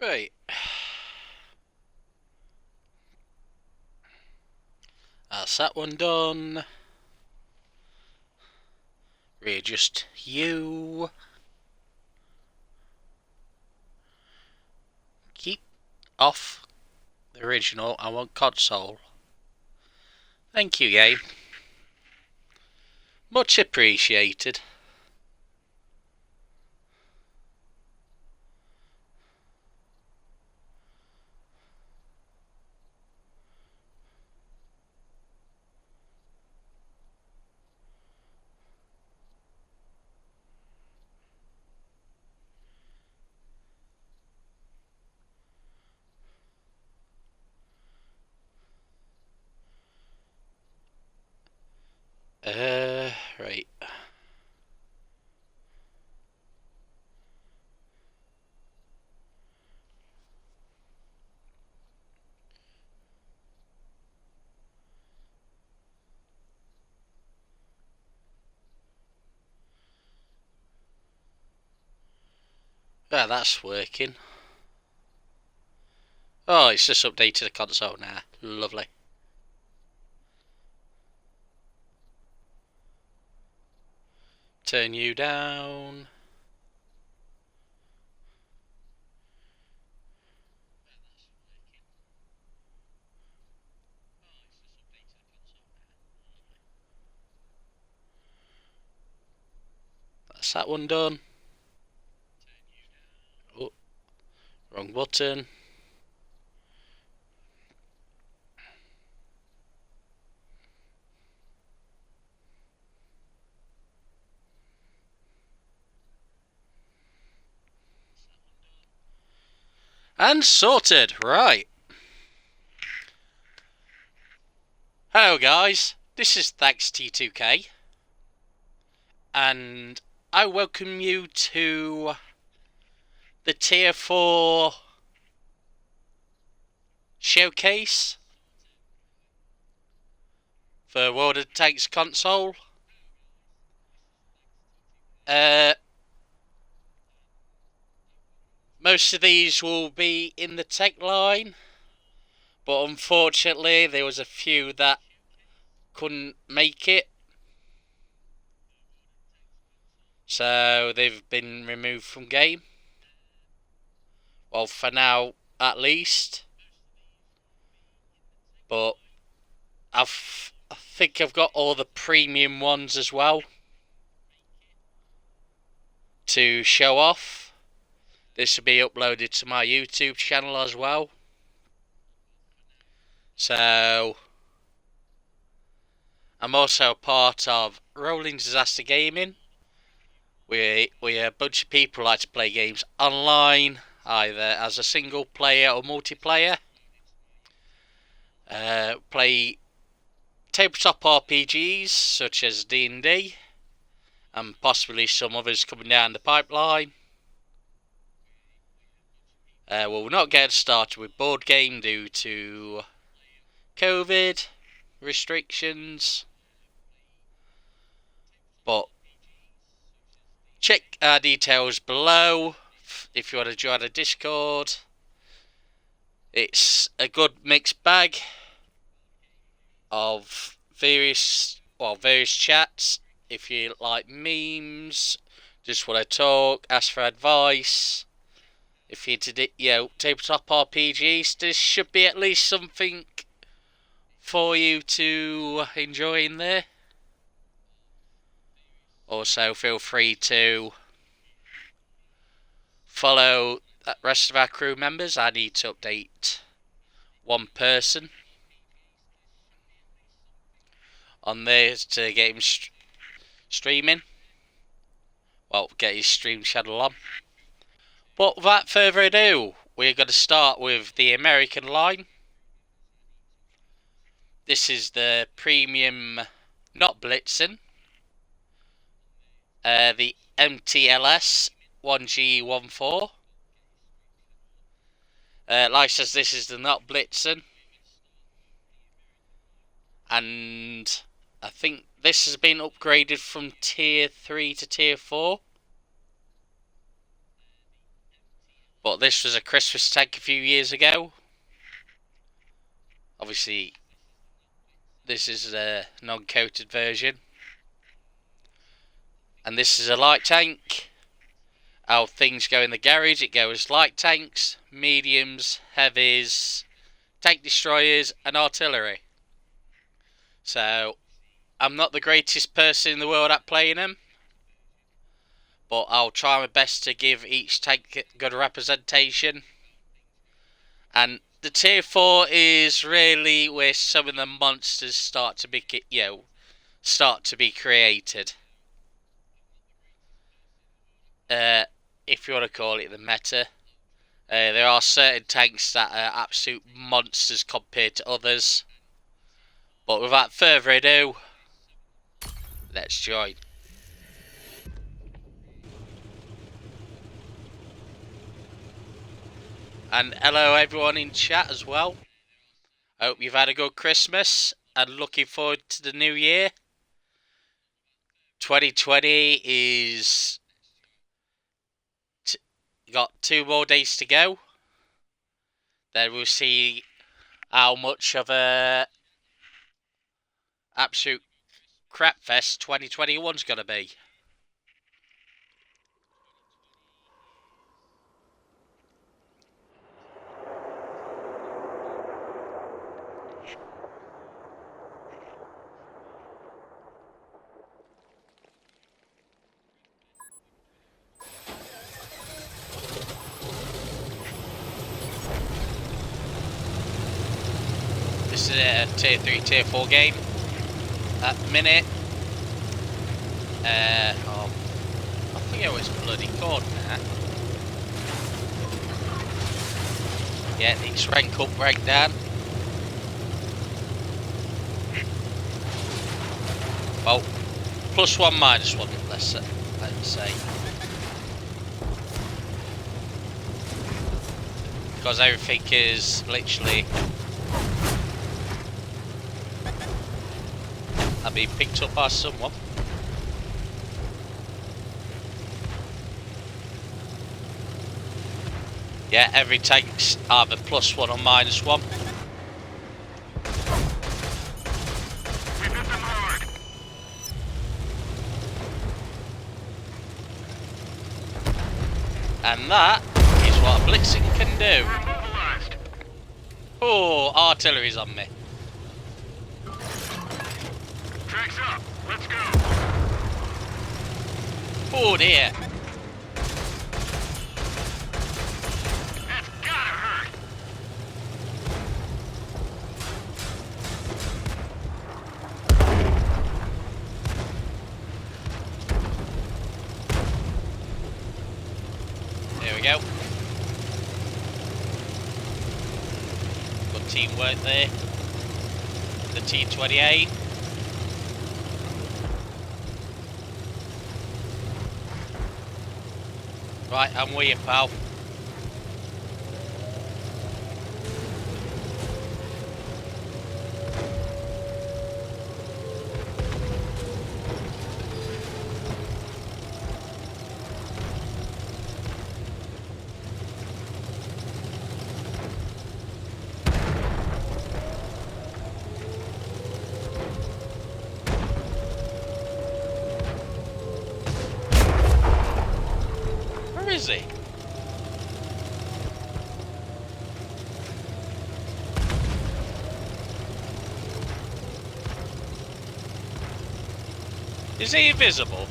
Right. That's that one done. Readjust you. Keep off the original. I want console. Thank you, game. Much appreciated. Right. Ah, that's working. Oh, it's just updated the console now. Lovely. Turn you down. That's that one done. Oh, wrong button. And sorted. Right. Hello guys, this is thackes T2K. And I welcome you to the Tier 4 showcase for World of Tanks console. Most of these will be in the tech line, but unfortunately there was a few that couldn't make it, so they've been removed from game. Well, for now at least. But I think I've got all the premium ones as well to show off. This will be uploaded to my YouTube channel as well. So I'm also part of Rolling Disaster Gaming. We're a bunch of people who like to play games online, either as a single player or multiplayer. Play tabletop RPGs such as D&D, and possibly some others coming down the pipeline. We'll not get started with board game due to COVID restrictions, but check our details below if you want to join the Discord. It's a good mixed bag of various chats. If you like memes, just want to talk, ask for advice, if you're to tabletop RPGs, this should be at least something for you to enjoy in there. Also, feel free to follow the rest of our crew members. I need to update one person on there to get him streaming. Well, get his stream channel on. But without further ado, we're going to start with the American line. This is the premium, not Blitzen. The MTLS 1G14. Like I says, this is the not Blitzen. And I think this has been upgraded from tier 3 to tier 4. But this was a Christmas tank a few years ago. Obviously, this is a non-coated version. And this is a light tank. How things go in the garage, it goes light tanks, mediums, heavies, tank destroyers and artillery. So, I'm not the greatest person in the world at playing them, but I'll try my best to give each tank good representation. And the tier 4 is really where some of the monsters start to be, created. If you want to call it the meta. There are certain tanks that are absolute monsters compared to others. But without further ado, let's join. And hello everyone in chat as well. I hope you've had a good Christmas and looking forward to the new year. 2020 is got 2 more days to go. Then we'll see how much of a absolute crapfest 2021's gonna be. This is a tier 3, tier 4 game at the minute. I forget what it's bloody called now. Yeah, it's rank up, rank down. Well, +1, -1, let's say. Because everything is literally being picked up by someone. Yeah, every tank's either +1 or -1. And that is what a blitzing can do. Oh, artillery's on me. Tracks up. Let's go. Oh dear. That's gotta hurt. There we go. Good teamwork there. The T-28. Right, I'm with you, pal. Where is he? Is he invisible?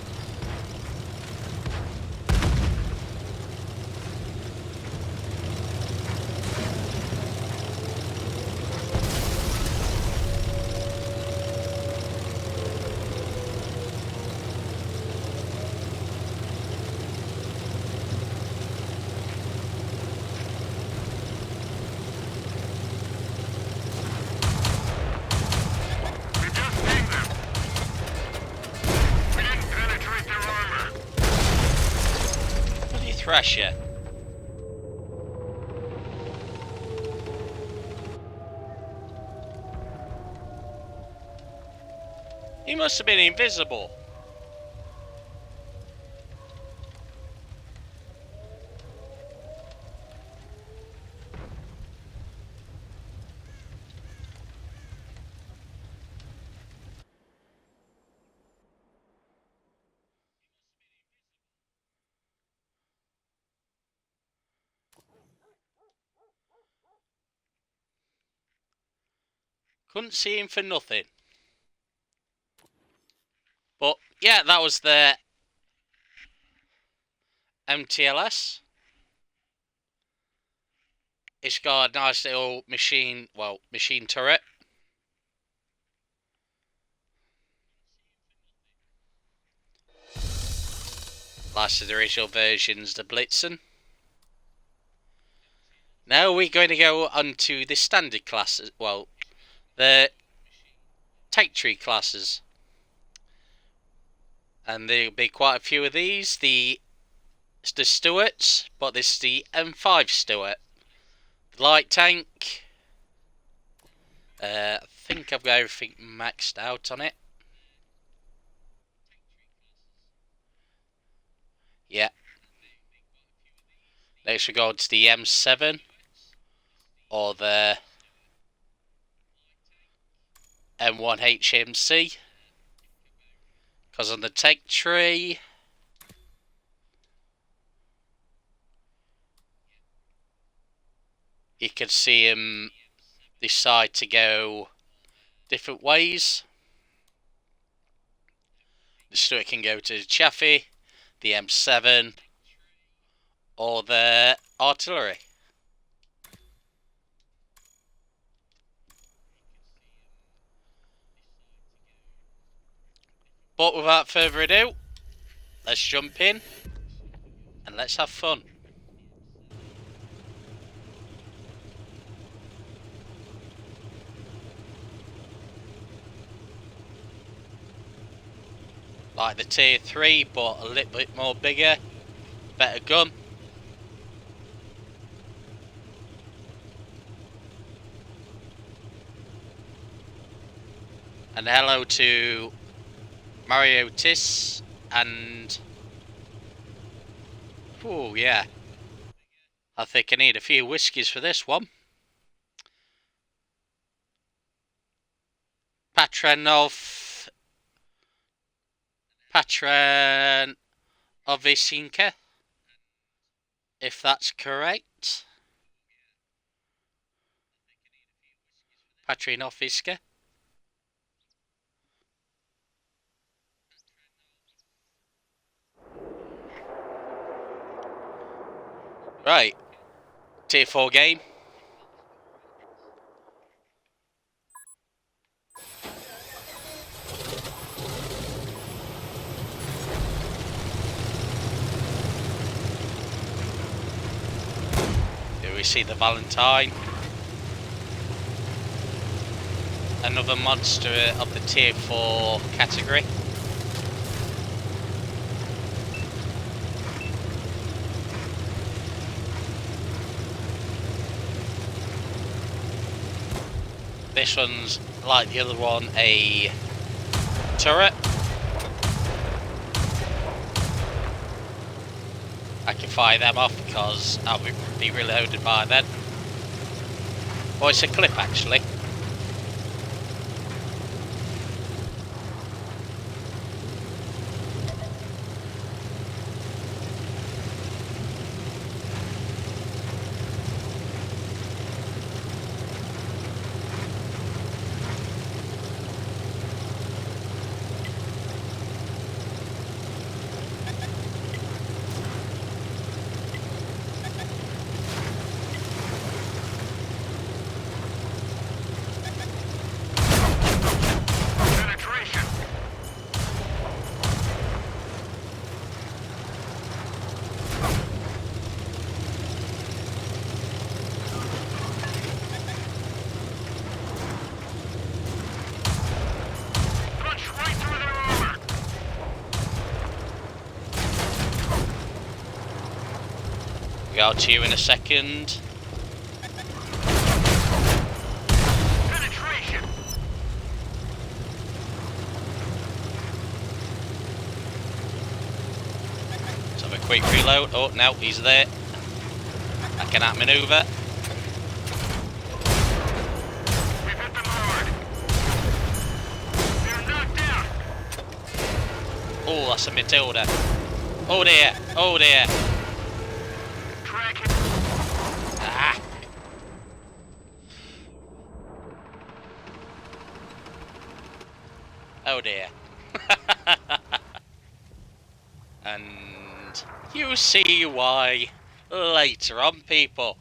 We just pinged them. We didn't penetrate their armor. Bloody Thrasher. He must have been invisible. Couldn't see him for nothing. But yeah, that was the MTLS. It's got a nice little machine turret. Like the original versions, the Blitzen. Now we're going to go on to the standard classes, well, the take tree classes. And there'll be quite a few of these. It's the Stuarts, but this is the M5 Stuart. The light tank. I think I've got everything maxed out on it. Yeah. Next we go to the M7 or the M1 HMC. Because on the take tree, you can see him decide to go different ways. The Stuart can go to the Chaffee, the M7, or the artillery. But without further ado, let's jump in and let's have fun. Like the tier 3, but a little bit more bigger, better gun. And hello to Mario Tis and... oh yeah, I think I need a few whiskies for this one. Patron of Isinka, if that's correct. Patron of Iska. Right, tier 4 game. Here we see the Valentine. Another monster of the tier 4 category. This one's, like the other one, a turret. I can fire them off because I'll be reloaded by then. Oh, it's a clip actually. be out to you in a second. Penetration. Let's have a quick reload. Oh, no, he's there. I cannot manoeuvre. We've hit them hard. They're knocked out. Oh, that's a Matilda. Oh dear, oh dear. Tracking. Ah. Oh dear. And you see why later on, people.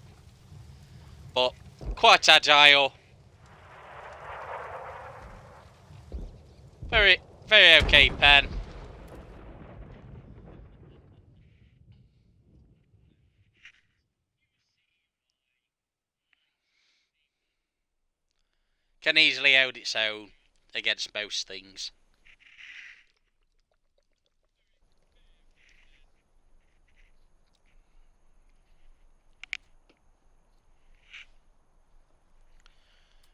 But quite agile. Very, very okay pen. Can easily hold its own against most things.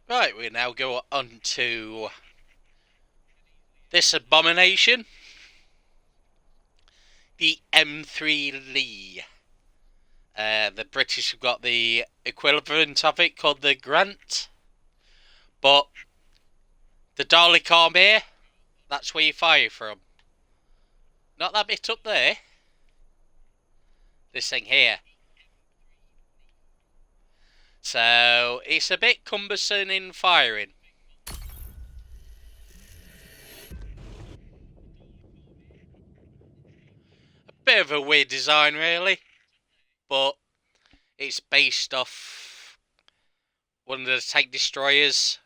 Right, we now go on to this abomination. The M3 Lee. The British have got the equivalent of it called the Grant. But the Dalek army, that's where you fire from. Not that bit up there. This thing here. So it's a bit cumbersome in firing. A bit of a weird design really. But it's based off one of the tank destroyers.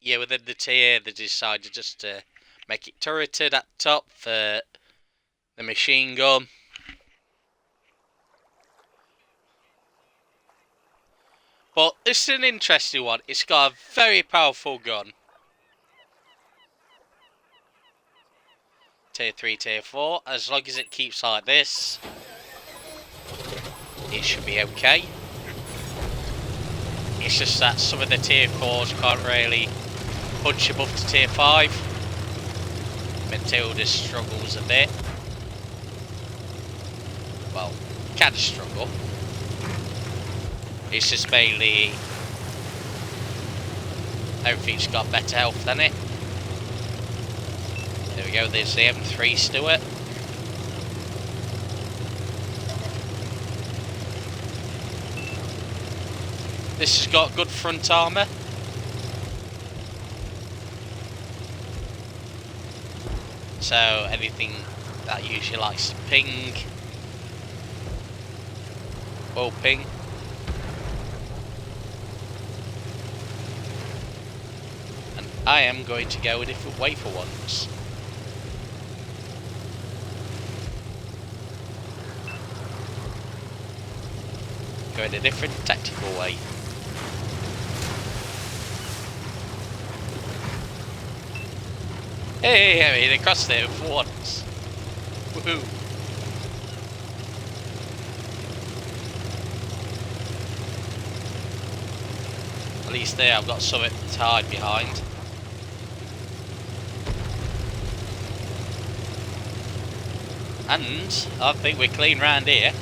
Yeah, within the tier they decided just to make it turreted at the top for the machine gun. But this is an interesting one. It's got a very powerful gun. Tier 3, Tier 4. As long as it keeps like this, it should be okay. It's just that some of the Tier 4s can't really punch above to Tier 5. Matilda struggles a bit. Well, can struggle. It's just mainly everything's got better health than it. There we go, there's the M3 Stuart. This has got good front armour. So anything that usually likes to ping will ping. And I am going to go a different way for once. Go in a different tactical way. Hey, I made it across there for once. Woohoo! At least there I've got something to hide behind. And I think we're clean round here.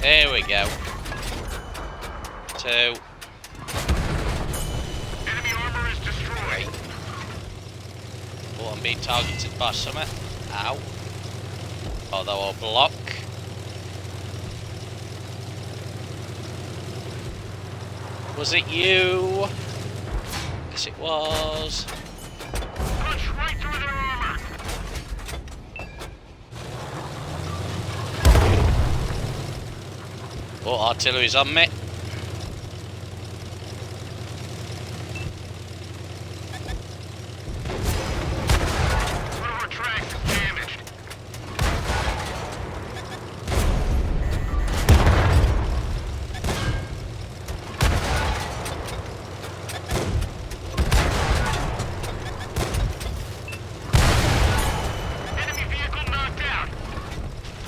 There we go. 2. Enemy armor is destroyed. Oh, I'm being targeted by something. Ow. Although I'll block. Was it you? Yes, it was. Punch right through their armor. Oh, artillery's on me. One of our tracks is damaged.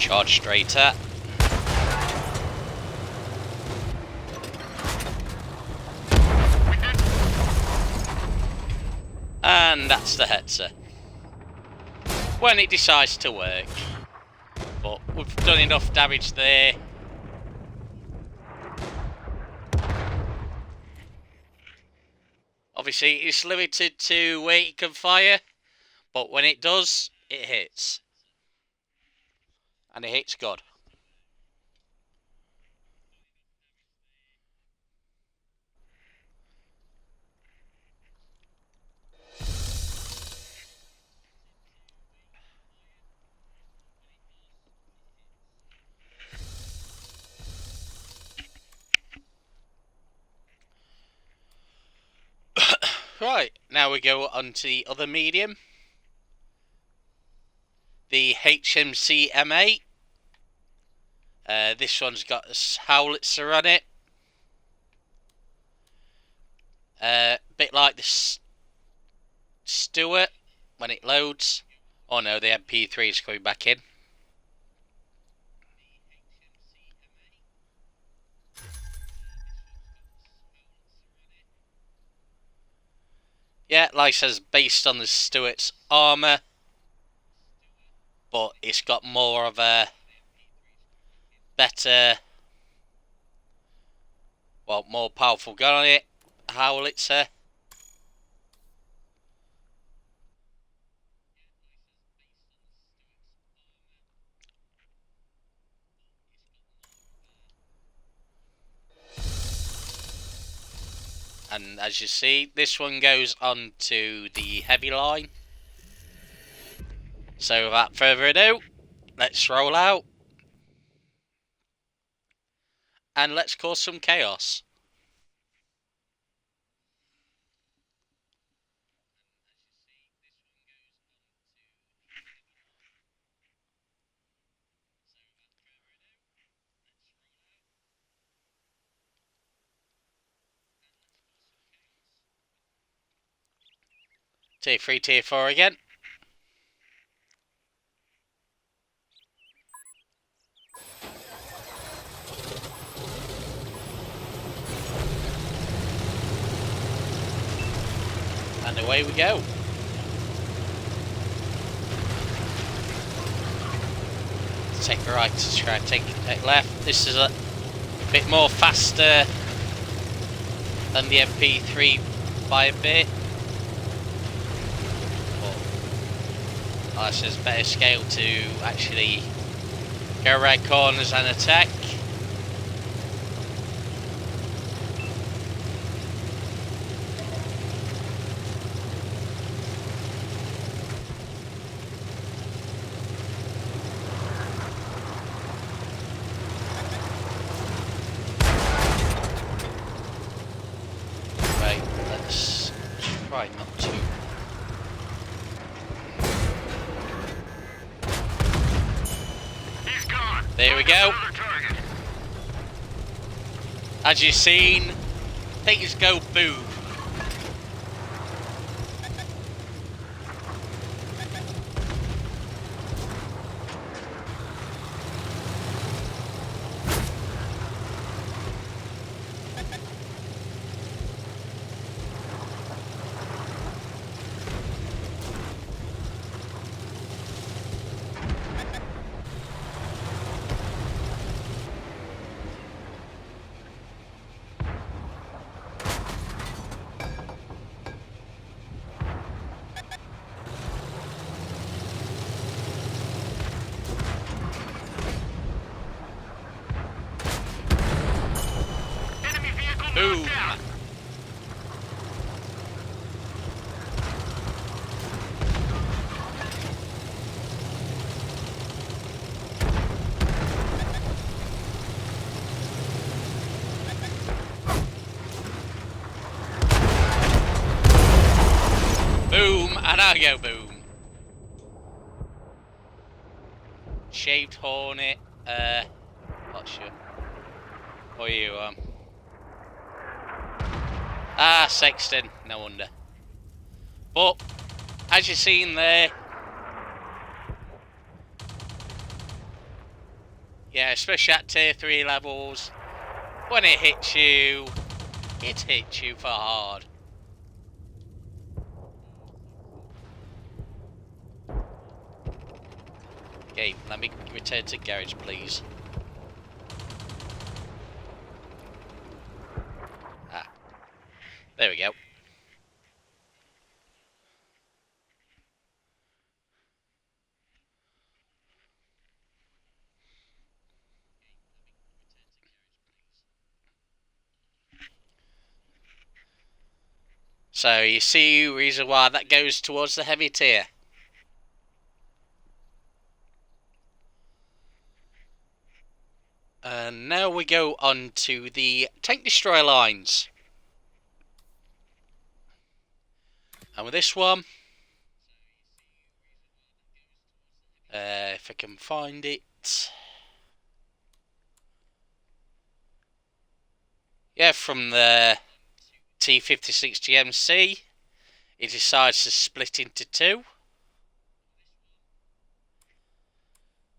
Charge straight at. And that's the hetzer. When it decides to work. But we've done enough damage there. Obviously it's limited to where it can fire. But when it does, it hits. And it hits good. Right, now we go on to the other medium. The HMC M8. This one's got a howitzer on it. Bit like the Stuart when it loads. Oh no, the MP3 is coming back in. Yeah, like I says, based on the Stuart's armour, but it's got more of a better, well, more powerful gun on it, howitzer. And as you see, this one goes on to the heavy line. So without further ado, let's roll out. And let's cause some chaos. Tier 3, Tier 4 again. And away we go. Take right to try and take left. This is a bit more faster than the MP3 by a bit. But this is better scale to actually go around corners and attack. Right, let's try not to. He's gone. There we go. Another target. As you've seen, things go boom. Enemy vehicle Boom. knocked out. Boom, and I go boom. Shaved Hornet, what's your... What are you, Sexton, no wonder. But, as you've seen there, Yeah, especially at tier 3 levels. When it hits you for hard. Okay, let me return to garage, please. Ah, there we go. So you see the reason why that goes towards the heavy tier. And now we go on to the tank destroyer lines. And with this one, if I can find it. Yeah, from the T56 GMC, it decides to split into two.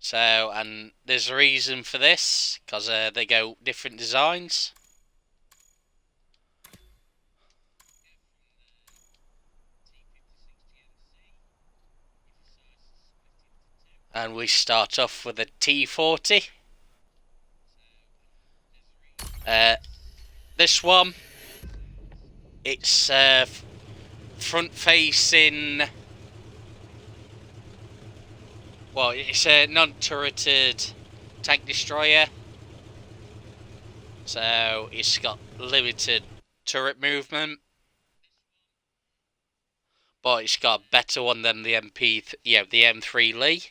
So, and there's a reason for this, because they go different designs. And we start off with a T40. This one, it's front-facing. Well, it's a non-turreted tank destroyer, so it's got limited turret movement, but it's got a better one than the the M3 Lee.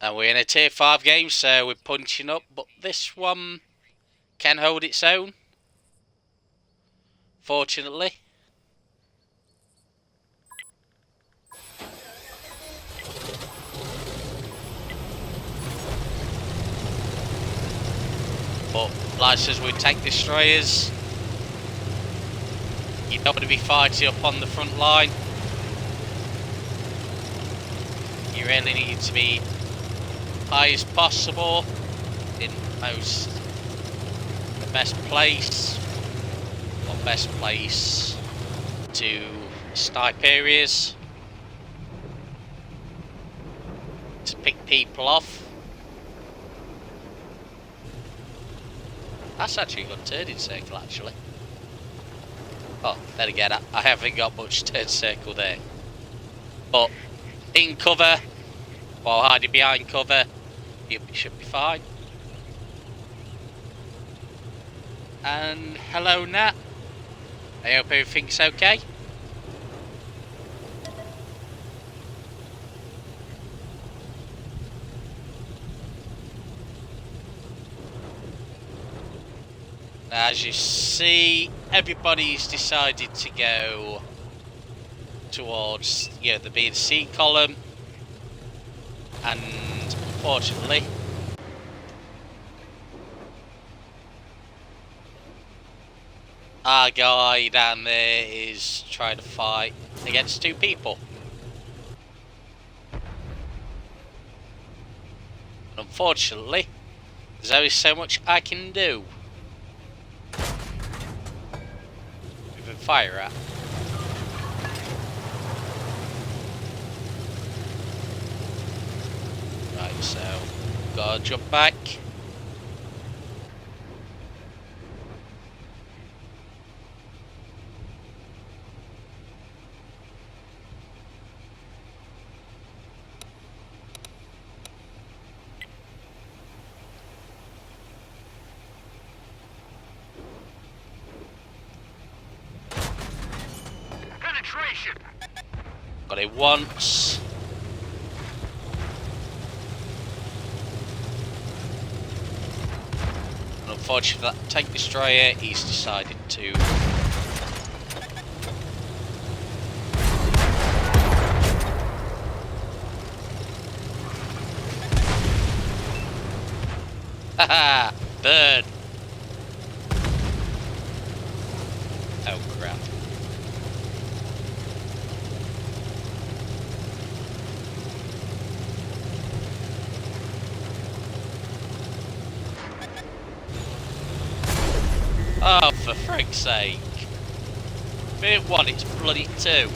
And we're in a tier 5 game, so we're punching up, but this one can hold its own, fortunately. But like I says, with tank destroyers, you don't want to be fighting up on the front line. You really need to be high as possible in the best place to snipe areas, to pick people off. That's actually a good turning circle, actually. Oh, then again, I haven't got much turn circle there. But in cover, while hiding behind cover, you should be fine. And hello, Nat. I hope everything's okay. As you see, everybody's decided to go towards, the B and C column, and unfortunately, our guy down there is trying to fight against two people. And unfortunately, there's only so much I can do. With a fire at. Right, so gotta jump back. Penetration. Got it once. And unfortunately, that tank destroyer, he's decided to. Haha! Burn! Oh, for frig's sake. If it ain't 1, it's bloody 2.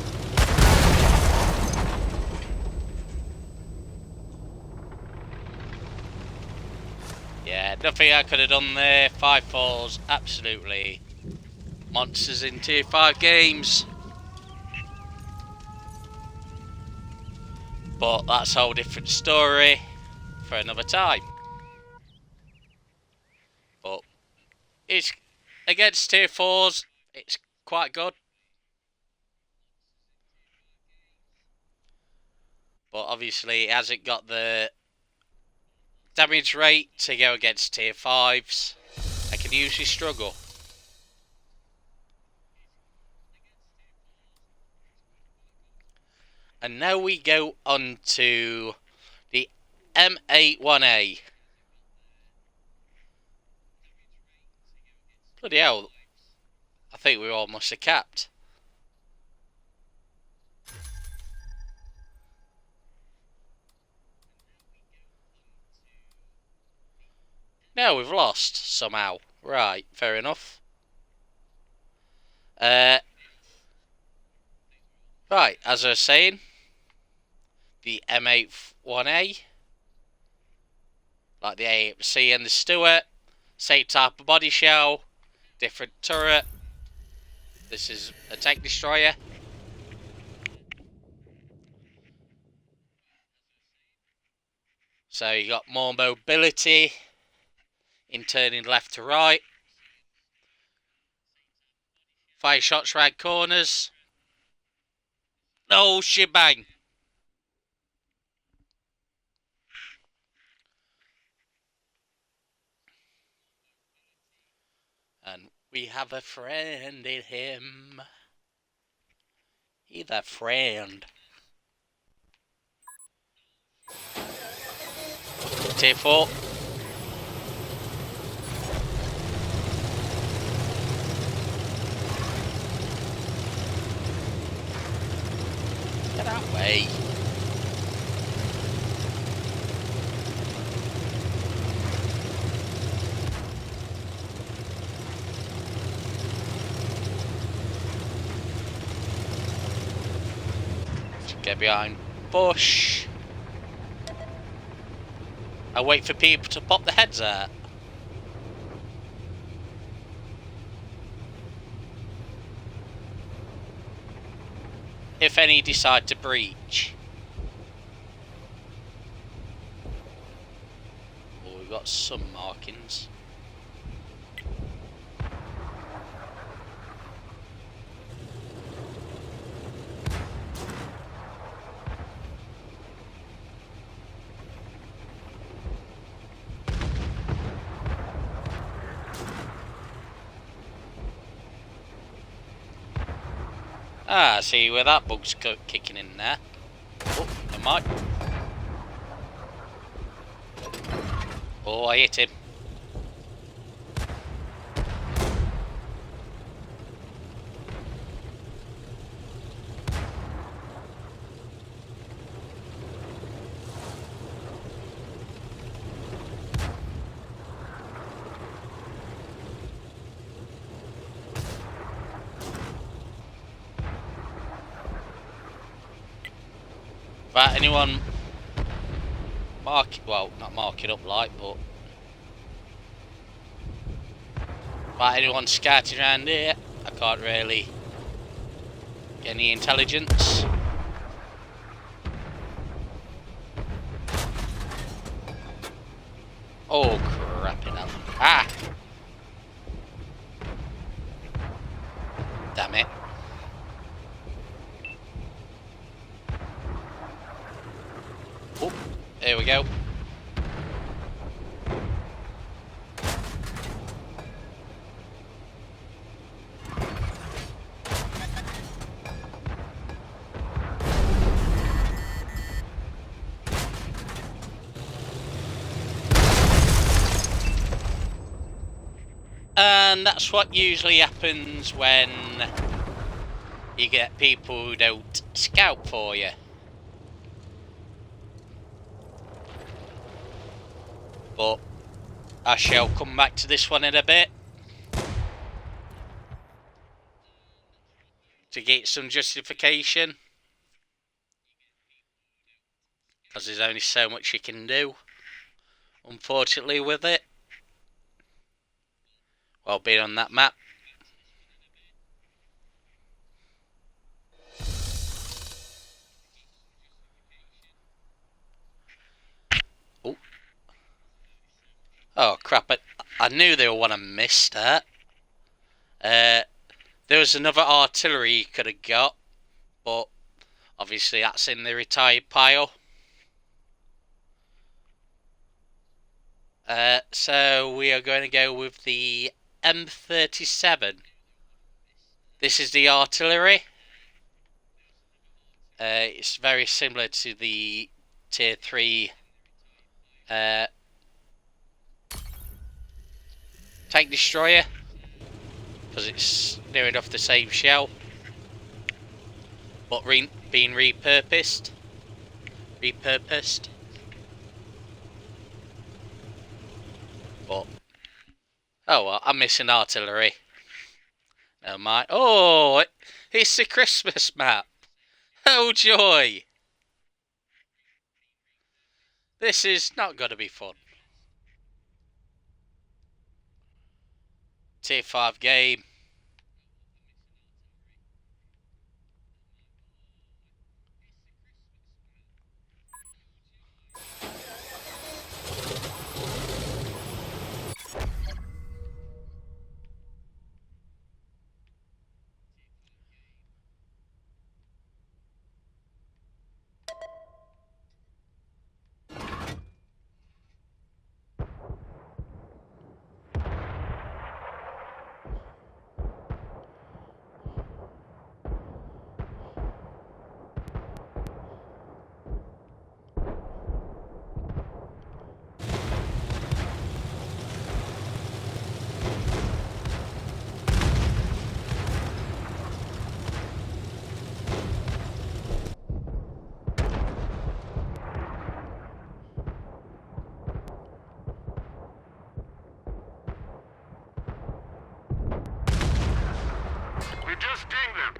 Yeah, nothing I could have done there. 5-4s, absolutely monsters in Tier 5 games. But that's a whole different story for another time. But it's against Tier 4s, it's quite good. But obviously it hasn't got the damage rate to go against Tier 5s. I can usually struggle. And now we go on to the M81A. Bloody hell, I think we almost have capped. No, we've lost somehow. Right, fair enough. Right, as I was saying, the M81A, like the AMC and the Stuart, same type of body shell, different turret. This is a tank destroyer. So you got more mobility in turning left to right. Fire shots round corners. No shebang. And we have a friend in him. He's a friend. Tier 4. Get that way. Get behind bush. I wait for people to pop their heads out. If any decide to breach. Oh, we've got some markings. Ah, see where that bug's kicking in there. Oh, never mind. Oh, I hit him. Right, anyone not mark it up like, but right, anyone scouting around here? I can't really get any intelligence. Oh crap it up. Ah! Damn it. Oh, there we go. And that's what usually happens when you get people who don't scout for you. But I shall come back to this one in a bit. to get some justification, because there's only so much you can do, unfortunately, with it. Well, being on that map. Oh, oh crap, I knew they were one I missed that. There was another artillery you could have got, but obviously that's in the retired pile. So we are going to go with the M37. This is the artillery. It's very similar to the Tier 3 tank destroyer, because it's near enough the same shell, but being repurposed. But oh well, I'm missing artillery. Never mind. Oh, it's the Christmas map. Oh joy! This is not going to be fun. Tier 5 game. We just dinged them.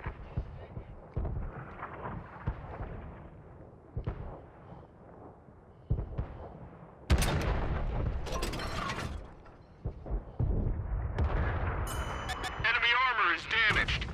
Enemy armor is damaged.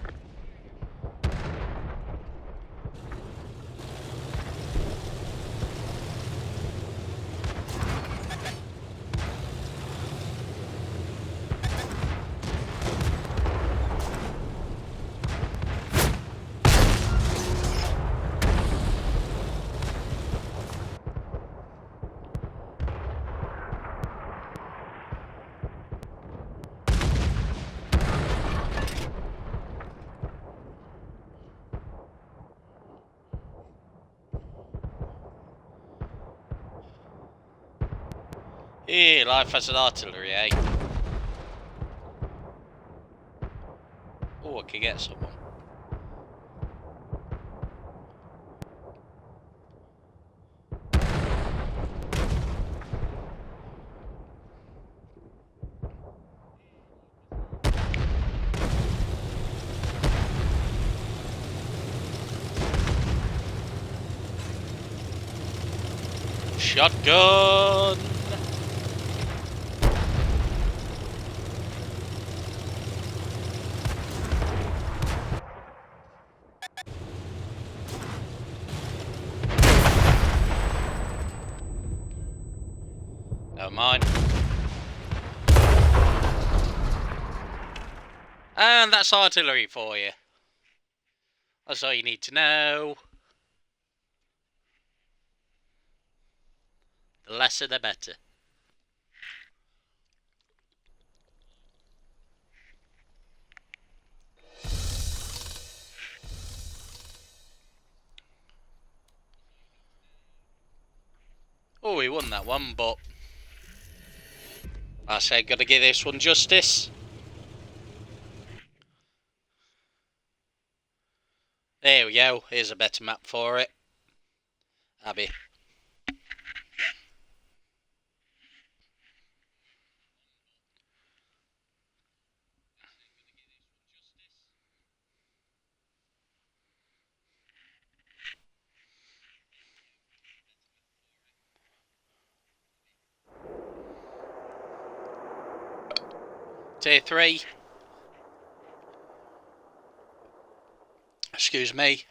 Here, life as an artillery, eh? Oh, I can get someone. Shotgun! Never mind. And that's artillery for you. That's all you need to know. The lesser the better. Oh, we won that one, but I said gotta give this one justice. There we go, here's a better map for it. Abby. Tier 3. Excuse me.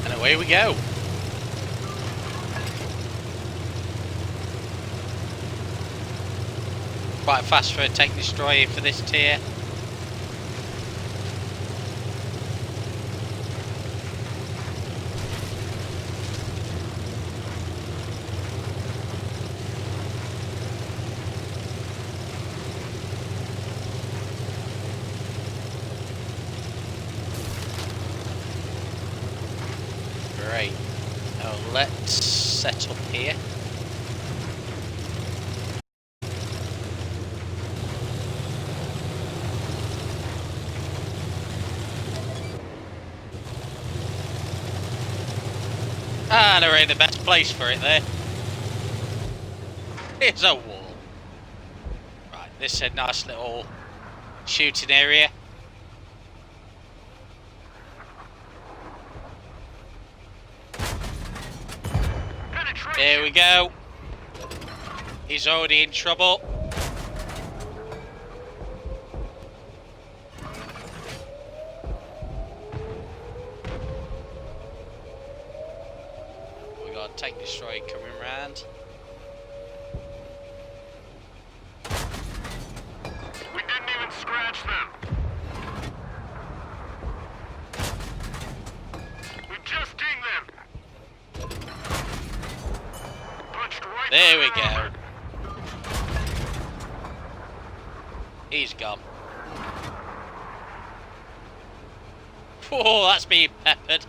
And away we go. Quite fast for a tank destroyer for this tier. Great. Now let's set up here. And I ain't the best place for it there. Here's a wall. Right, this is a nice little shooting area. There we go. He's already in trouble. We got a tank destroyer coming round. We didn't even scratch them. We just dinged them. Punched right There we through their go. armor. He's gone. Oh, that's being peppered.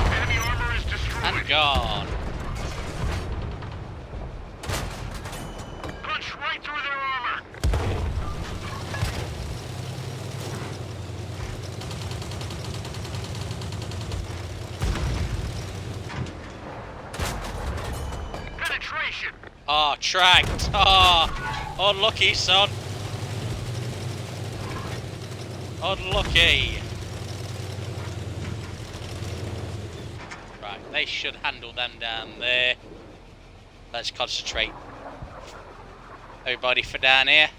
Enemy armor is destroyed. And gone. Punched right through their armor. Penetration. Oh, tracked. Oh, unlucky, son. Unlucky. Right, they should handle them down there. Let's concentrate. Everybody for down here.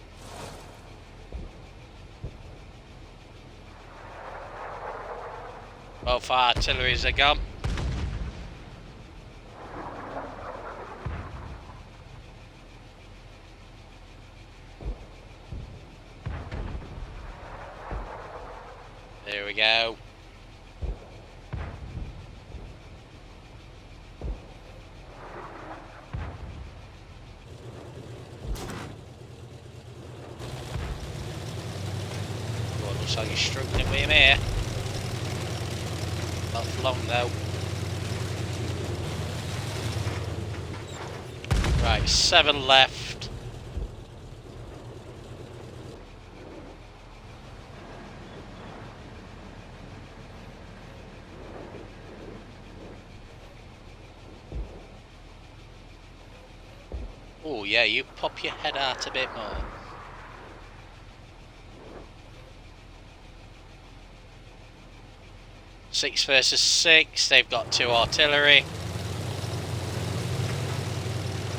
Both our artilleries are gone. There we go. Well, looks like you're struggling with him here. Not for long though. Right, 7 left. Oh yeah, you pop your head out a bit more. Six versus 6, they've got 2 artillery.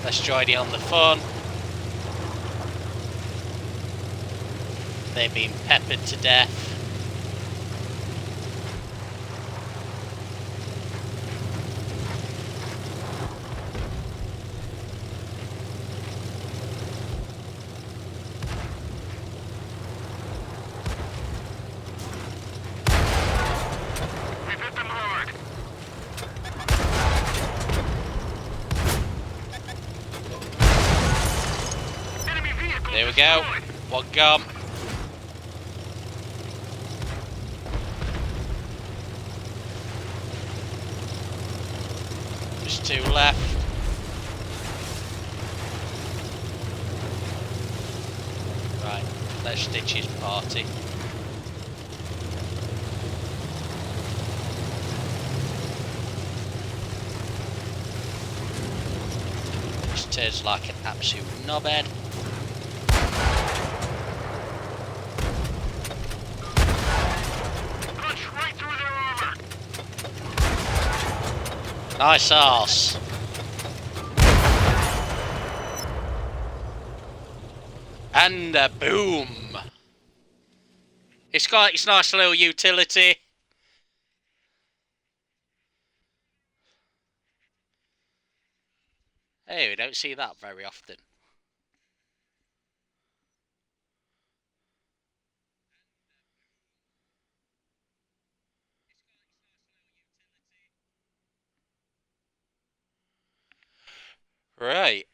Let's join in on the fun. They've been peppered to death. We've hit them hard. Enemy vehicle There we go. destroyed. One gone. Just 2 left. Right, let's ditch his party. turns like an absolute knobhead. Punch right through their armor. Nice arse. And a boom. It's got its nice little utility. Hey, we don't see that very often. Right.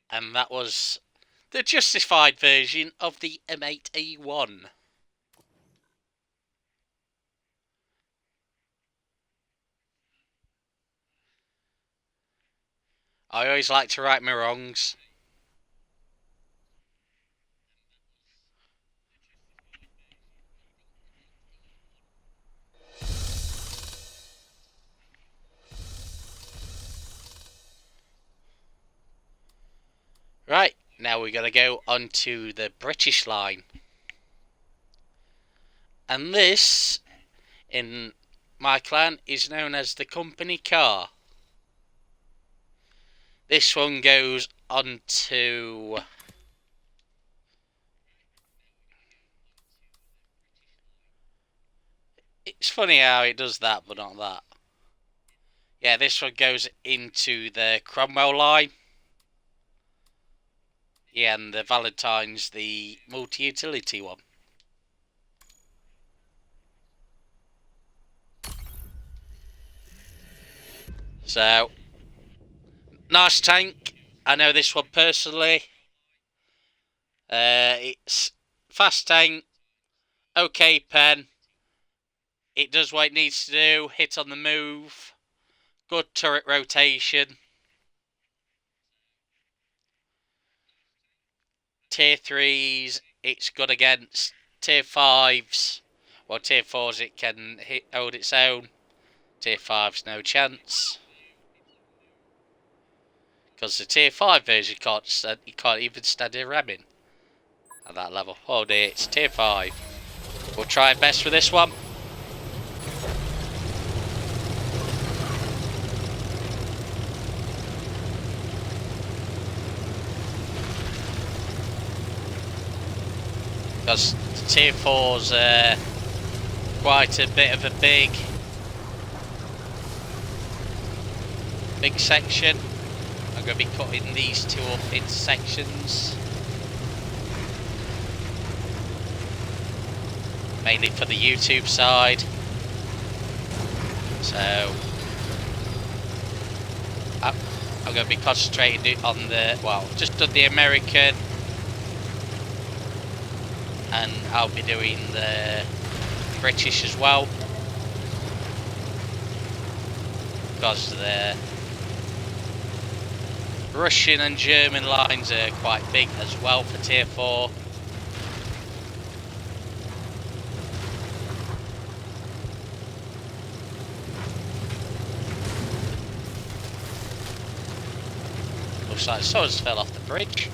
And that was the justified version of the M8A1. I always like to right my wrongs. Right, now we're going to go onto the British line. And this, in my clan, is known as the company car. This one goes onto... It's funny how it does that, but not that. Yeah, this one goes into the Cromwell line. Yeah, and the Valentine's, the multi-utility one. So, nice tank. I know this one personally. It's fast tank, okay pen. It does what it needs to do, hit on the move, good turret rotation. Tier 3s, it's good against Tier 5s. Well, Tier 4s it can hold its own. Tier 5s no chance. Because the Tier 5 version you can't even stand a ramming at that level. Oh dear, it's Tier 5. We'll try our best for this one. Because Tier 4's quite a bit of a big section. I'm going to be cutting these two up into sections. Mainly for the YouTube side. So I'm going to be concentrating on the, well, just done the American, and I'll be doing the British as well, because the Russian and German lines are quite big as well for Tier 4. Looks like someone's fell off the bridge.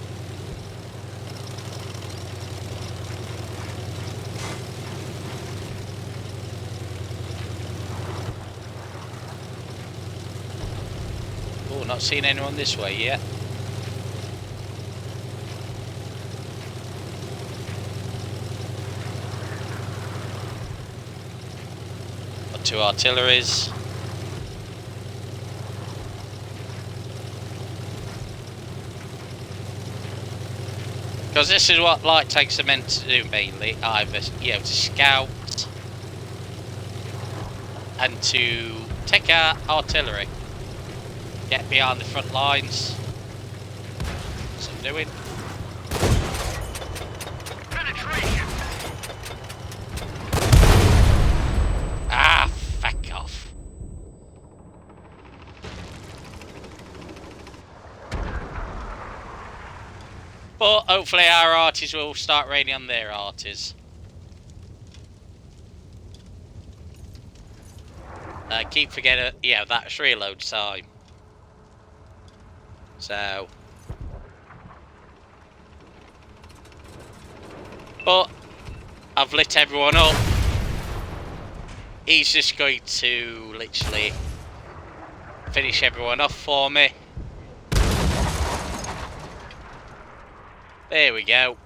Oh, not seen anyone this way yet. Got two artilleries. Because this is what light tanks are meant to do mainly, either, you know, to scout and to take out artillery. Get behind the front lines. That's what I'm doing. Penetration. Ah, fuck off. But hopefully our arties will start raining on their arties. Keep forgetting, yeah, that's reload time. So, but I've lit everyone up. He's just going to literally finish everyone off for me. There we go.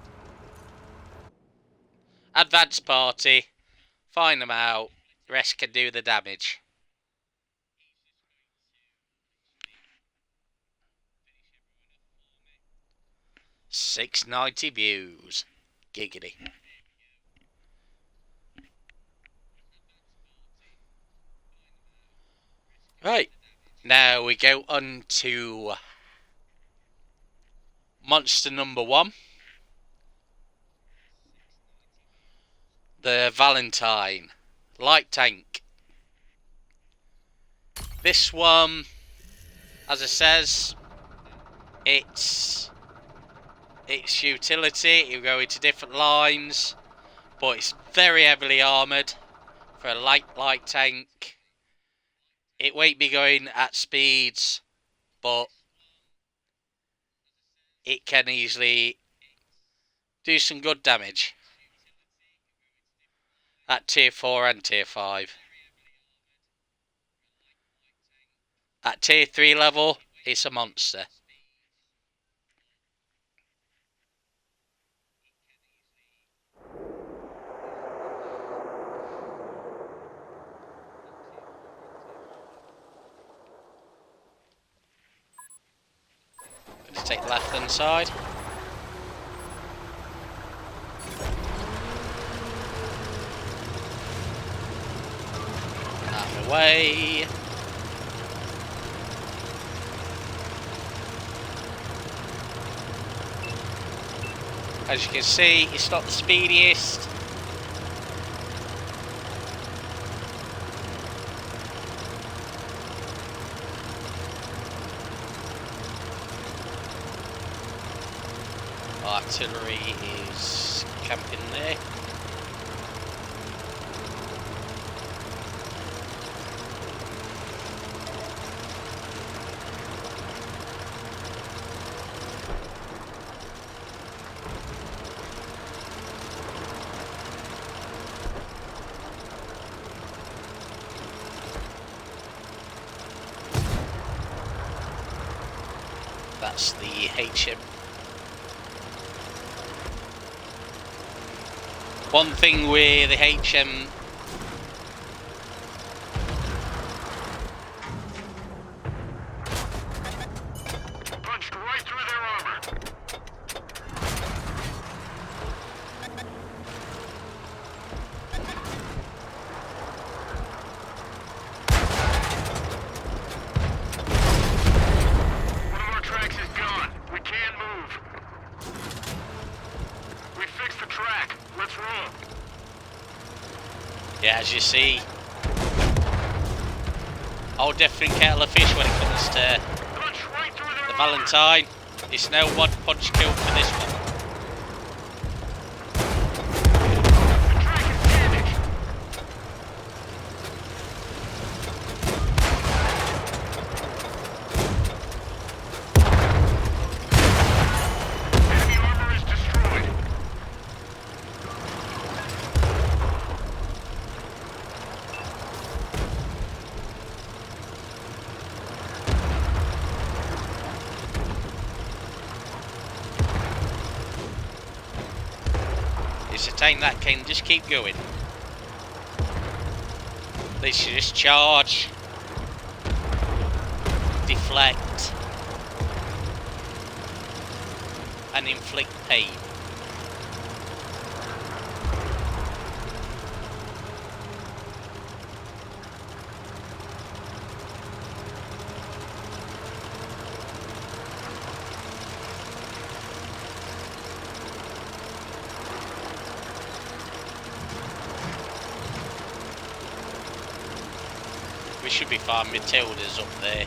Advance party. Find them out. The rest can do the damage. 690 views. Giggity. Right. Now we go on to monster number 1. The Valentine. Light tank. This one, as it says, its utility, you go into different lines, but it's very heavily armoured for a light tank. It won't be going at speeds, but it can easily do some good damage at tier 4 and tier 5. At tier 3 level, it's a monster. Going to take the left hand side. Out of the way. As you can see, it's not the speediest. Artillery is camping there. That's the HM. One thing with the HM Punched right through their armor. One of our tracks is gone. We can't move. We fixed the track. Let's roll. yeah, as you see, whole different kettle of fish when it comes to Punched right through their the armor. Valentine. It's no one punch kill for this one. The track is damaged. Enemy armor is destroyed. It's a tank that can just keep going. They should just charge, deflect, and inflict pain. We should be fine. Matilda's up there.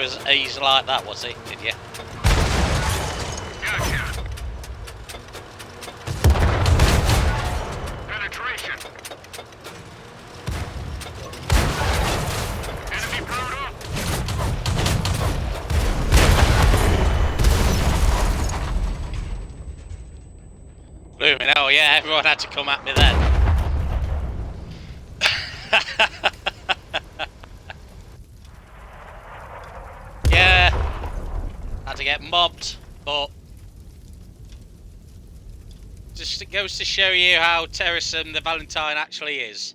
as easy like that, was it? Did you? Gotcha. Penetration. Enemy brutal. Blooming hell, yeah, everyone had to come at me then. Yeah, had to get mobbed, but just it goes to show you how terrorism the Valentine actually is.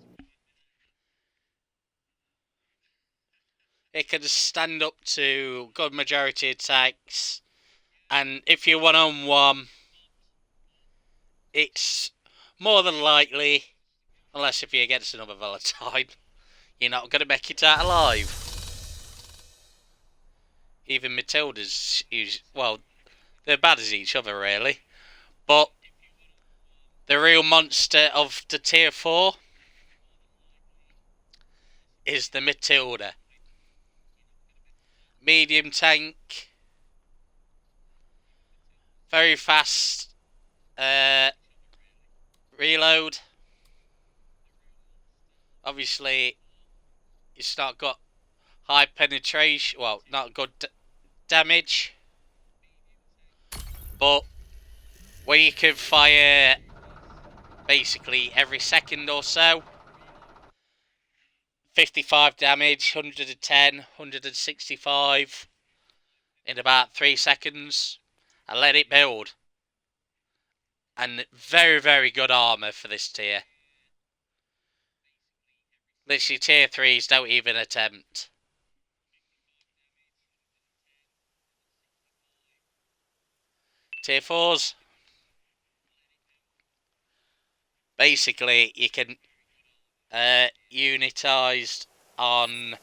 It can stand up to good majority attacks, and if you're one-on-one, it's more than likely, unless if you're against another Valentine, you're not going to make it out alive. Even Matilda's, well, they're bad as each other really, but the real monster of the tier 4 is the Matilda. Medium tank, very fast reload. Obviously, it's not got high penetration, well, not good damage, but when you can fire basically every second or so, 55 damage, 110, 165 in about 3 seconds, and let it build. And very, very good armour for this tier. Literally tier 3s don't even attempt. Tier 4s, basically you can unitized on,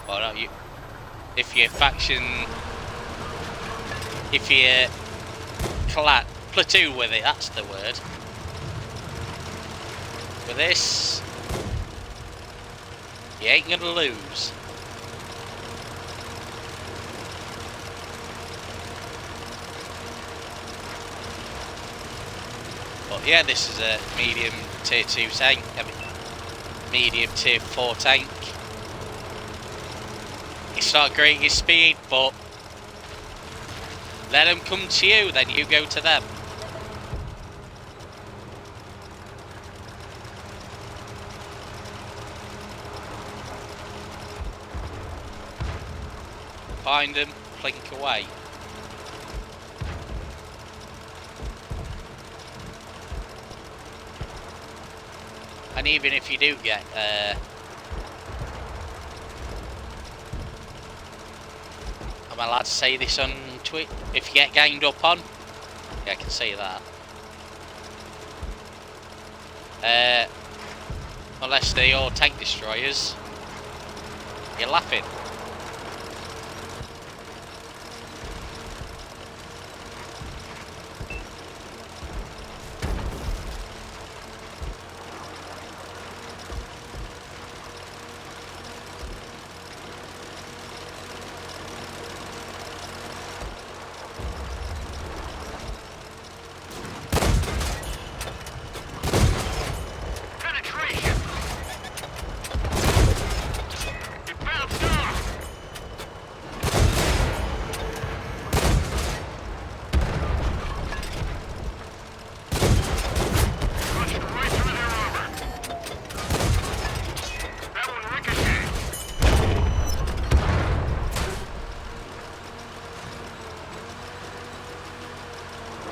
well, not you, if your faction, if you platoon with it, that's the word. With this, you ain't gonna lose. But yeah, this is a medium tier 2 tank, I mean, medium tier 4 tank. It's not great at speed, but let them come to you, then you go to them. Find them, plink away. And even if you do get am I allowed to say this on Twitch? If you get ganged up on, yeah, I can say that. Unless they're all tank destroyers, you're laughing.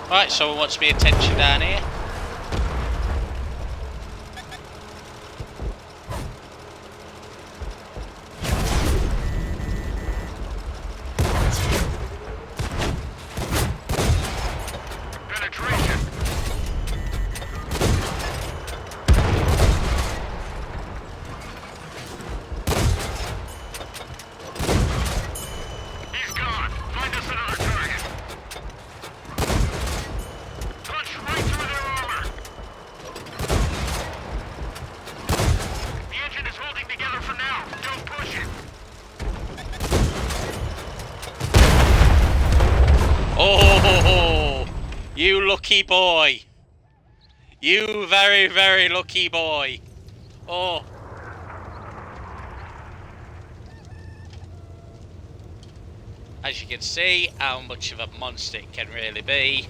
Right, someone wants me attention down here. Penetration. He's gone. Find us another target. Punch right through their armor. lucky boy. You very, very lucky boy. Oh. As you can see, how much of a monster it can really be.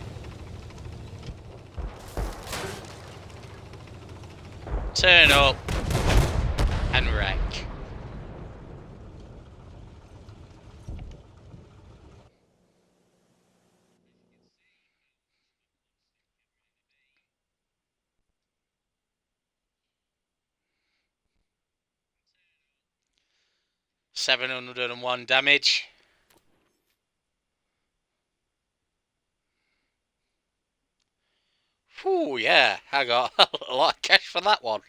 Turn up and wreck. $701 damage. Whew, yeah, I got a lot of cash for that one.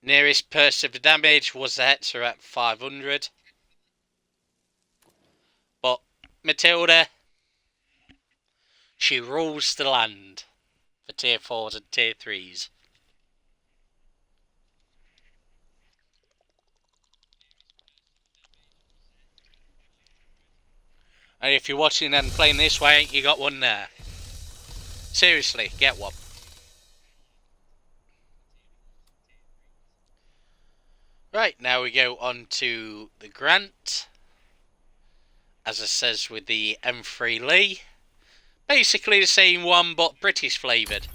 Nearest person for damage was the Hetzer at 500. But Matilda, she rules the land for tier 4s and tier 3s. And if you're watching and playing this way, you got one there. Seriously, get one. Right, now we go on to the Grant. As it says with the M3 Lee. Basically the same one, but British flavoured.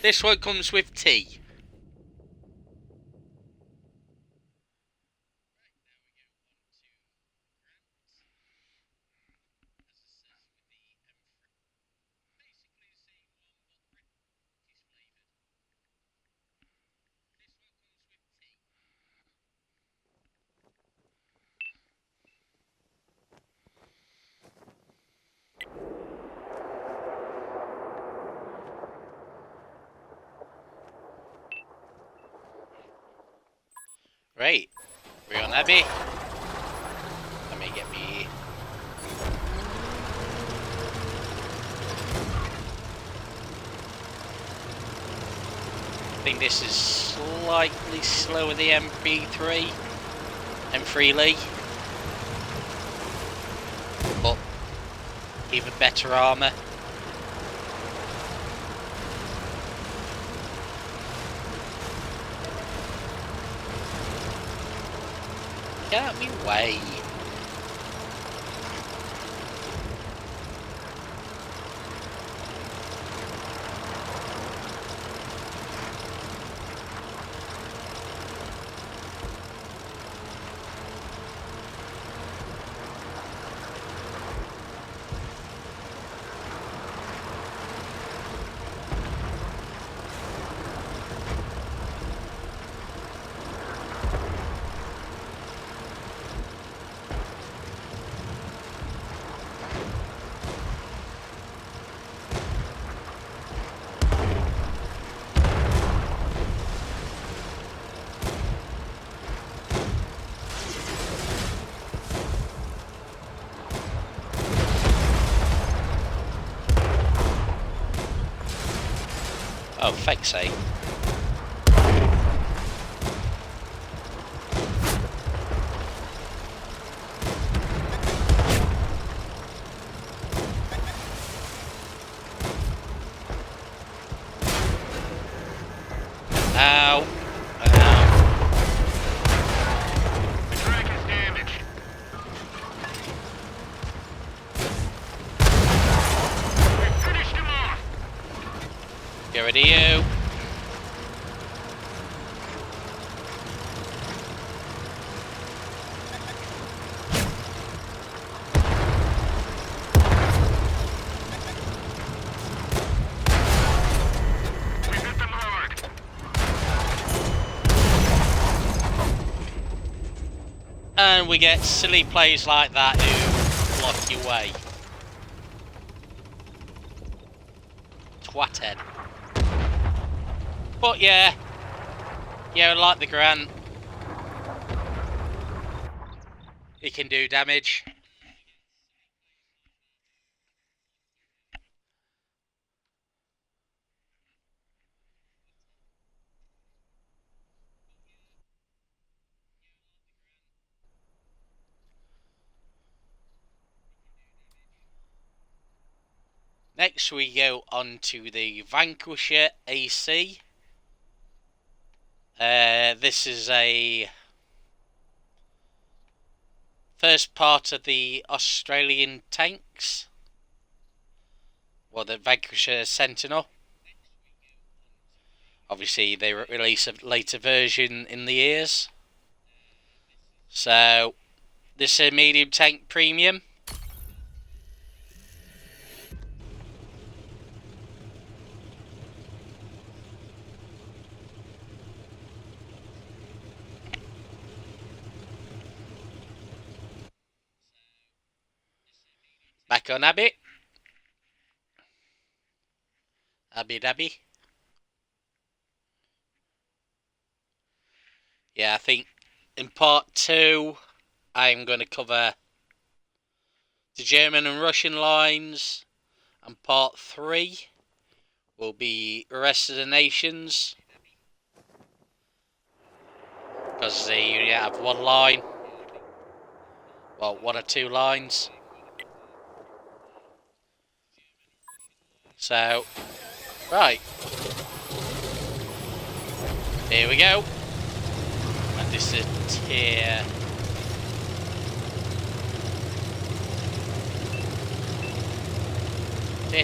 This one comes with tea. Right, we're on heavy. Let me get me. I think this is slightly slower the M3 Lee. But even better armour. Get out of my way. Oh, fuck's sake. Ow. Ow. The track is damaged. We finished him off. Get rid of you. We hit them hard. And we get silly plays like that who block your way. Twat head. But yeah, like the Grant, it can do damage. Next we go on to the Vanquisher AC. This is a first part of the Australian tanks. Well, the Vanquisher Sentinel. Obviously, they release a later version in the years. So, this is a medium tank premium. Back on Abbey. Abbey Dabby. Yeah, I think in part 2, I'm going to cover the German and Russian lines, and part 3 will be the rest of the nations, because they only have one line, well, one or two lines. So, right, here we go, and this is tier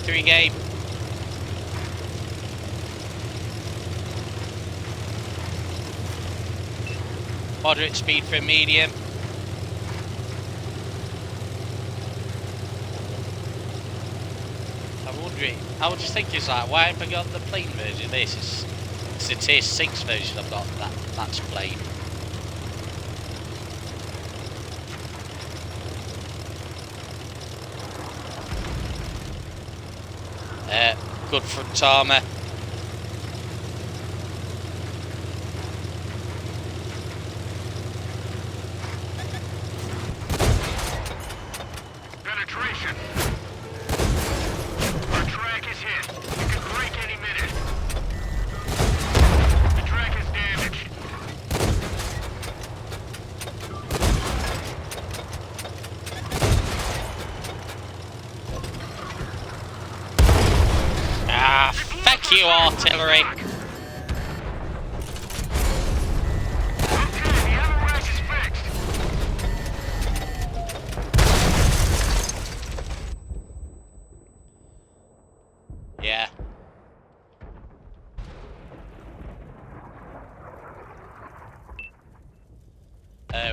3 game. Moderate speed for a medium. I'm wondering, I was just thinking, like, why have I got the plain version of this? It's the tier 6 version I've got, that's plain. Good front armour. Penetration. Our track is hit. It could break any minute. The track is damaged. Ah, fuck you, artillery. Okay, the ammo rack is fixed. Yeah.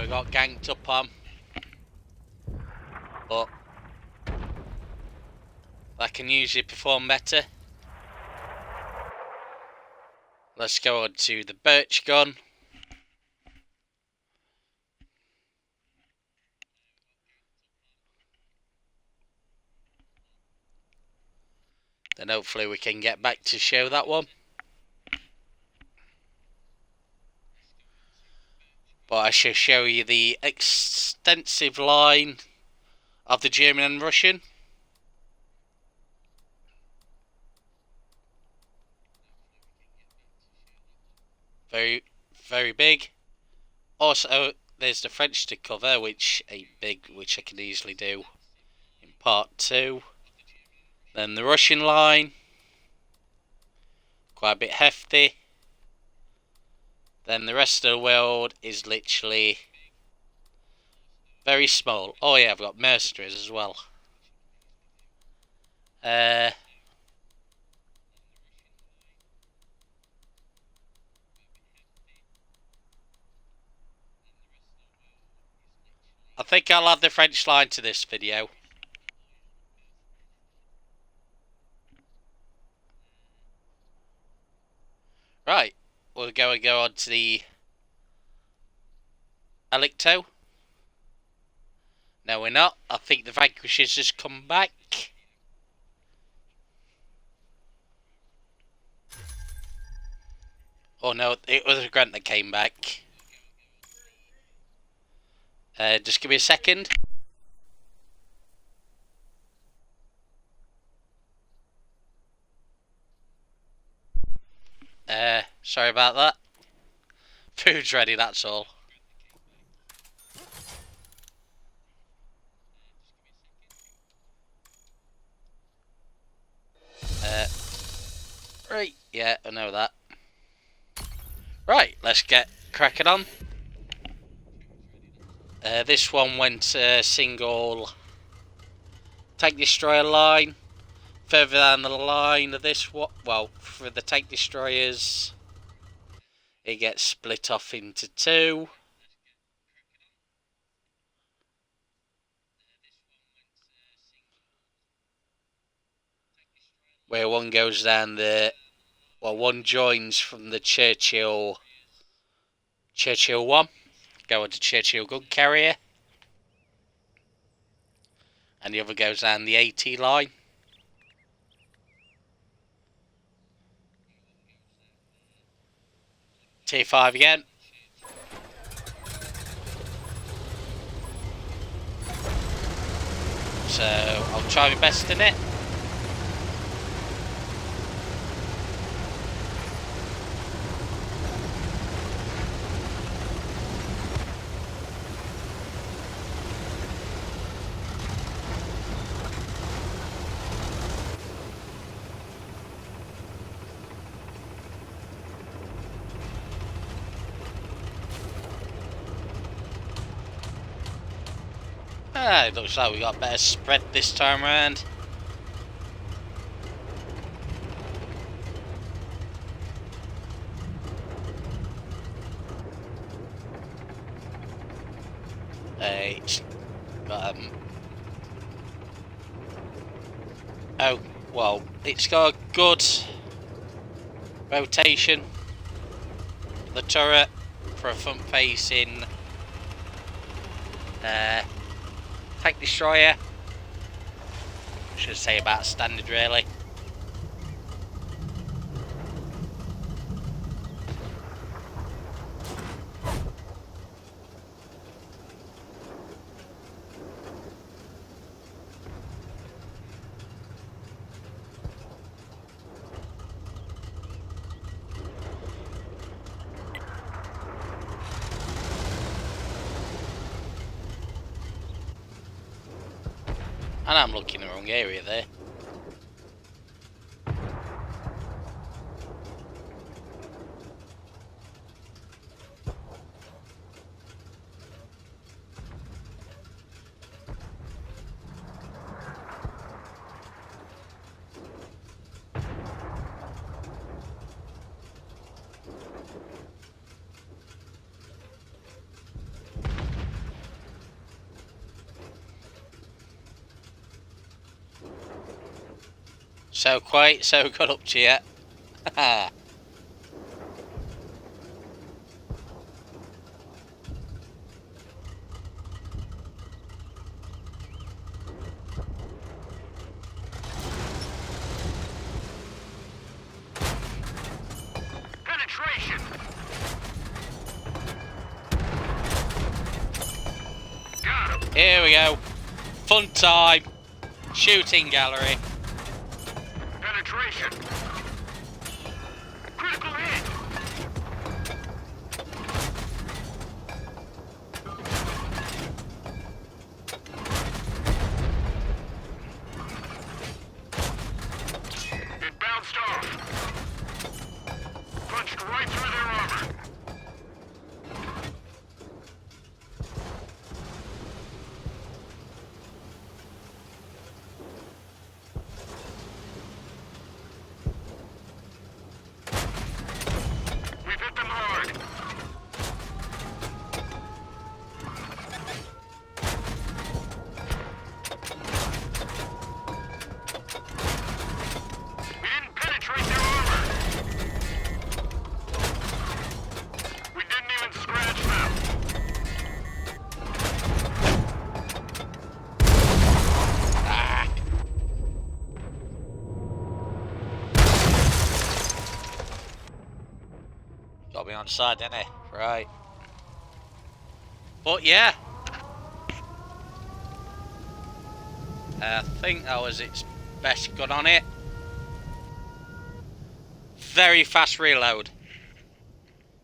We got ganked up on, but I can usually perform better. Let's go on to the birch gun. Then hopefully we can get back to show that one. But I shall show you the extensive line of the German and Russian. Very, very big. Also, there's the French to cover, which ain't big, which I can easily do in part 2. Then the Russian line, quite a bit hefty. Then the rest of the world is literally very small. Oh yeah, I've got mercenaries as well. I think I'll add the French line to this video. Right, we're going to go on to the Electo. No, we're not. I think the Vanquisher's just come back. Oh no, it was a Grant that came back. Just give me a second. Sorry about that. Food's ready, that's all. Right, yeah, I know that. Right, let's get cracking on. This one went single tank destroyer line. Further down the line of this one, well, for the tank destroyers, it gets split off into two. Where one goes down the, well, one joins from the Churchill 1, going to Churchill gun carrier, and the other goes down the AT line. Tier 5 again. So I'll try my best in it. It looks like we got better spread this time around. It's got oh well, it's got a good rotation. The turret for a front-facing tank destroyer. I should say about standard, really. And I'm looking in the wrong area there. So quite so got up to yet. Penetration. Got him. Here we go. Fun time. Shooting gallery. Penetration. Critical hit. It bounced off. Punched right through their armor. We've hit them hard. We didn't penetrate their armor. We didn't even scratch them. Ah. Got me on side, didn't it? Right. But yeah. I think that was its best gun on it. Very fast reload.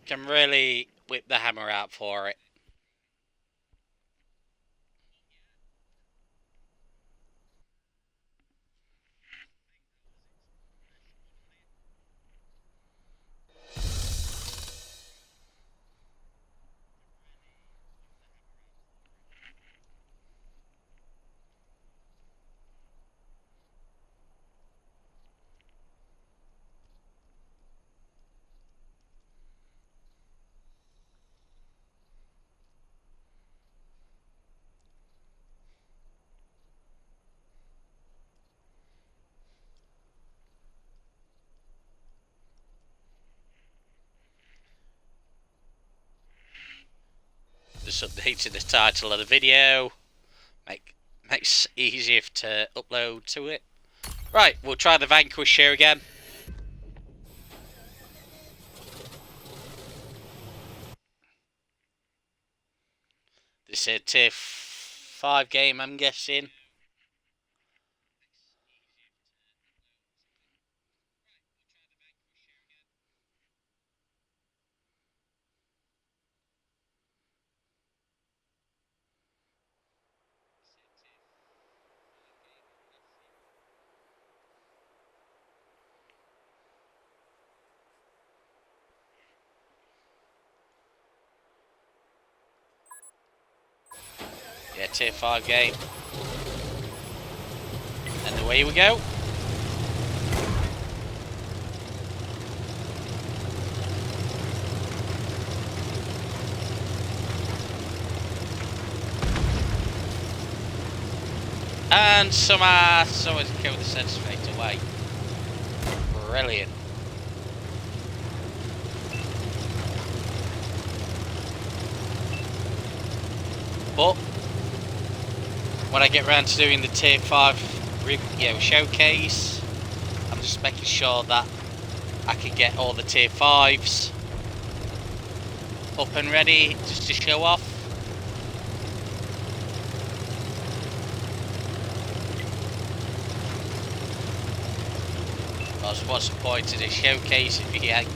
Can really whip the hammer out for it. Just updated the title of the video. Makes it easier to upload to it. Right, we'll try the Vanquish here again. This is a tier 5 game, I'm guessing. Yeah, tier 5 game. And away we go. And someone's killed the sensor straight away. Brilliant. But when I get around to doing the tier 5 showcase, I'm just making sure that I can get all the tier 5s up and ready just to show off. Because what's the point of this showcase if you ain't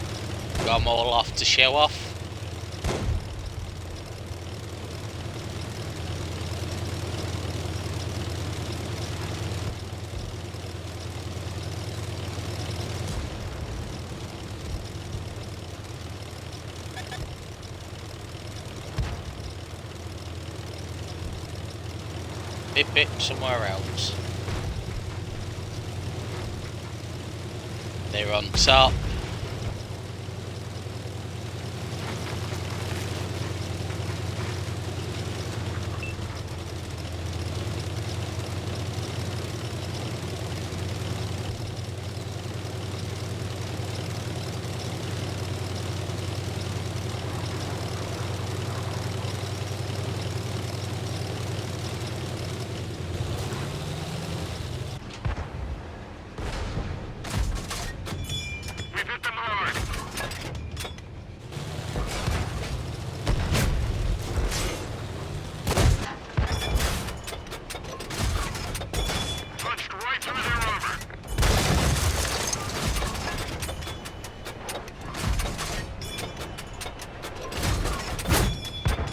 got them all off to show off? Bip somewhere else. They're on top. We've hit them hard. Punched right through their armor.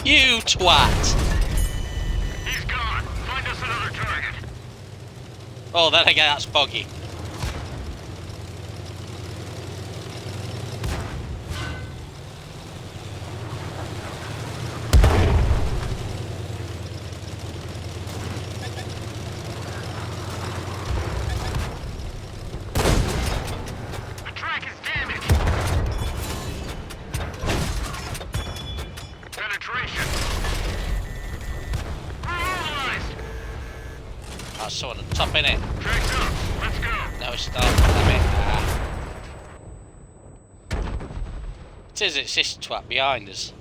You twat! He's gone. Find us another target. Oh, then again, that's Boggy. The track is damaged. Penetration. Realized. Oh, someone on top in it. Track's up. Let's go. No, it's not. Damn it. It's this twat behind us.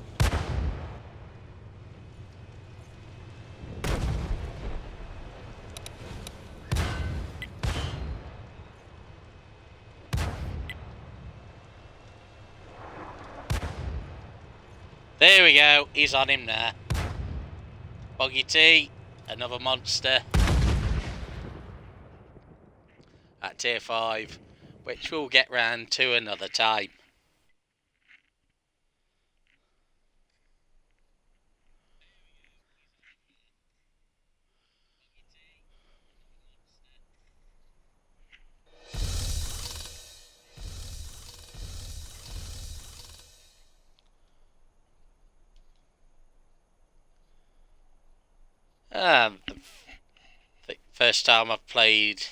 There we go, he's on him now. Boggy T, another monster. At tier 5, which we'll get round to another time. The first time I've played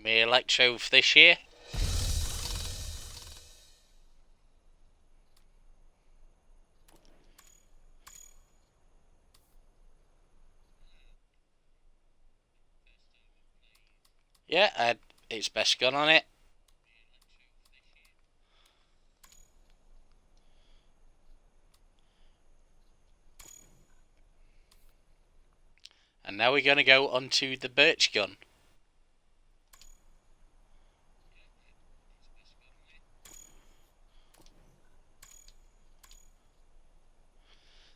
me Electro for this year. Yeah, I had its best gun on it. And now we're going to go onto the birch gun.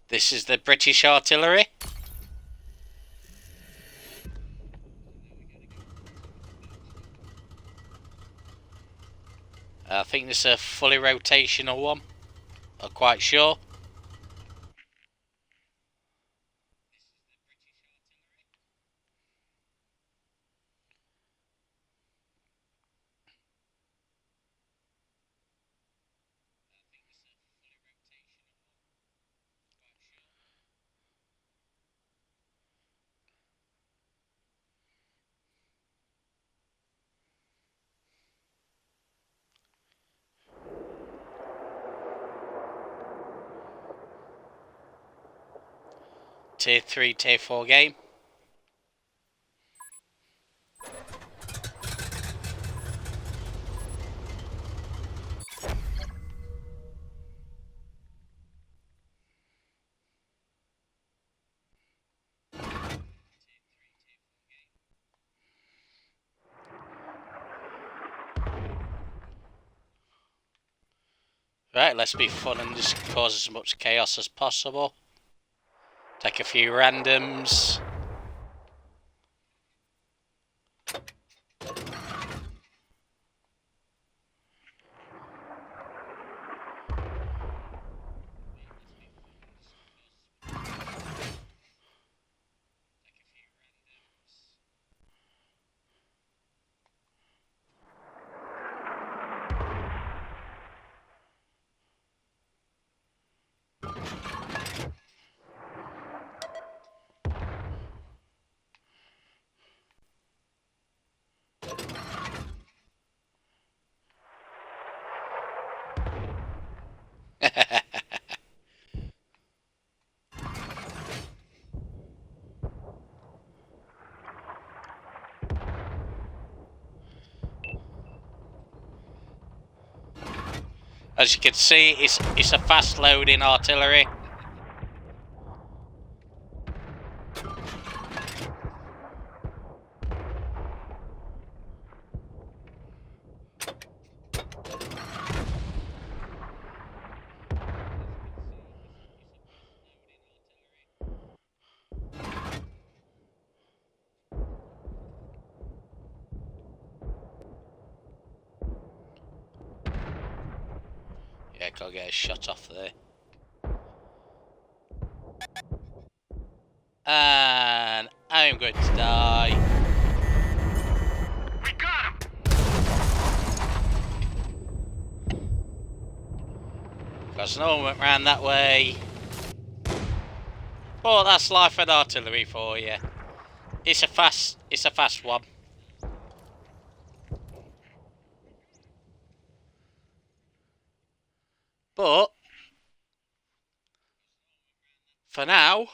This is the British artillery. I think this is a fully rotational one. Not quite sure. Tier 3, Tier 4 game. Right, let's be fun and just cause as much chaos as possible. Take a few randoms. As you can see, it's a fast loading artillery. Yeah, can't get a shot off there. And I'm going to die. We got him! Because no one went round that way. But that's life and artillery for you. It's a fast one. But for now,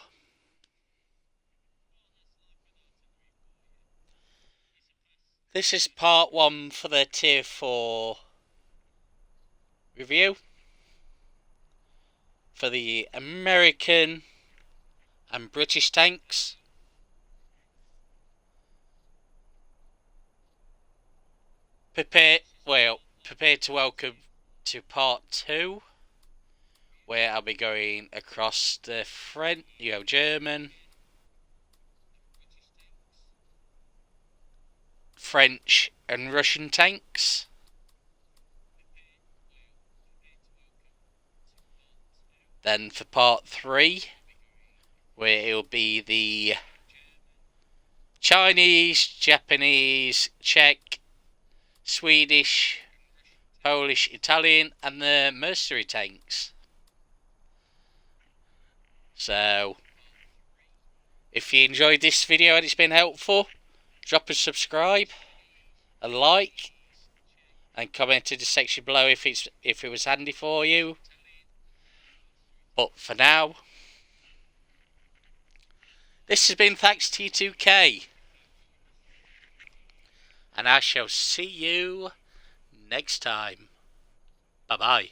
this is part 1 for the Tier 4 review for the American and British tanks. Prepare to welcome to part 2, where I'll be going across the German, French and Russian tanks. Then for part 3, where it'll be the Chinese, Japanese, Czech, Swedish, Polish, Italian and the mercenary tanks. So, if you enjoyed this video and it's been helpful, drop a subscribe, a like, and comment in the section below if it was handy for you. But for now, this has been Thackes T2K, and I shall see you next time. Bye bye.